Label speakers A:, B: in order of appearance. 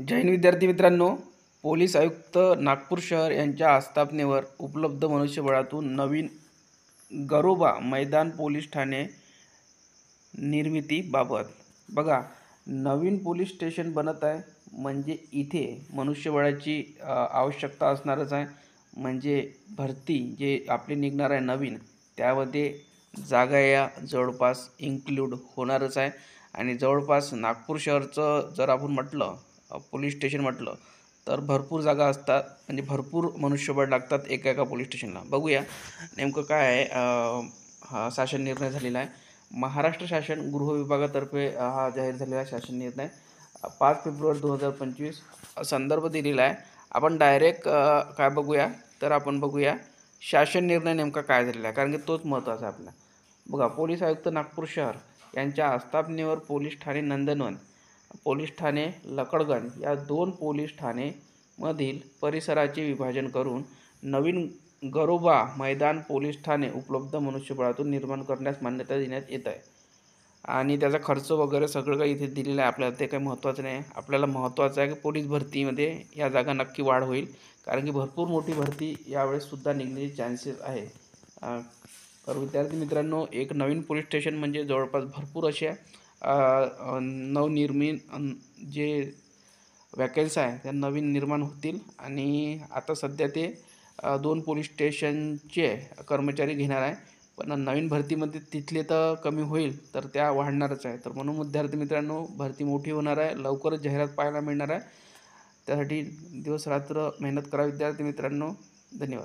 A: जय हिंद विद्यार्थी मित्रांनो, पोलीस आयुक्त नागपूर शहर यांच्या आस्थापनेवर उपलब्ध मनुष्यबळातून नवीन गरोबा मैदान पोलीस ठाणे निर्मितीबाबत बघा, नवीन पोलीस स्टेशन बनत आहे म्हणजे इथे मनुष्यबळाची आवश्यकता असणारच आहे। म्हणजे भरती जे आपली निघणार आहे नवीन, त्यामध्ये जागा या जवळपास इन्क्लूड होणारच आहे। आणि जवळपास नागपूर शहरचं जर आपण म्हटलं पोलीस स्टेशन म्हटलं तर भरपूर जागा असतात, म्हणजे भरपूर मनुष्यबळ लागतात एका पोलीस स्टेशनला। बघूया नेमकं काय आहे। हा शासन निर्णय झालेला आहे। महाराष्ट्र शासन गृह विभागातर्फे हा जाहीर झालेला शासन निर्णय 5 फेब्रुवारी 2025 संदर्भ दिलेला आहे। आपण डायरेक्ट काय बघूया तर आपण बघूया शासन निर्णय नेमका काय झालेला आहे, कारण की तोच महत्त्वाचा आहे आपला। बघा, पोलीस आयुक्त नागपूर शहर यांच्या आस्थापनेवर पोलीस ठाणे नंदनवन, पोलीस ठाणे लकडगंज या 2 पोलीस ठाणे मधील परिसराचे विभाजन करून नवीन गरोबा मैदान पोलीस ठाणे उपलब्ध मनुष्यबळातून निर्माण करण्यास मान्यता देण्यात येत आहे। आणि त्याचा खर्च वगैरे सगळं काही इथे दिलेलं आहे आपल्याला, ते काही महत्त्वाचं नाही। आपल्याला महत्त्वाचं आहे की पोलीस भरतीमध्ये या जागा नक्की वाढ होईल, कारण की भरपूर मोठी भरती यावेळेस सुद्धा निघण्याचे चान्सेस आहे। तर विद्यार्थी मित्रांनो, एक नवीन पोलीस स्टेशन म्हणजे जवळपास भरपूर अशा नवनिर्मित जे वॅकन्सी आहे त्या नवीन निर्माण होतील। आणि आता सध्या ते 2 पोलीस स्टेशनचे कर्मचारी घेणार आहे, पण नवीन भरतीमध्ये तिथले तर कमी होईल तर त्या वाढणारच आहे। तर म्हणून विद्यार्थी मित्रांनो, भरती मोठी होणार आहे, लवकरच जाहिरात पाहायला मिळणार आहे। त्यासाठी दिवस रात्र मेहनत करा विद्यार्थी मित्रांनो। धन्यवाद।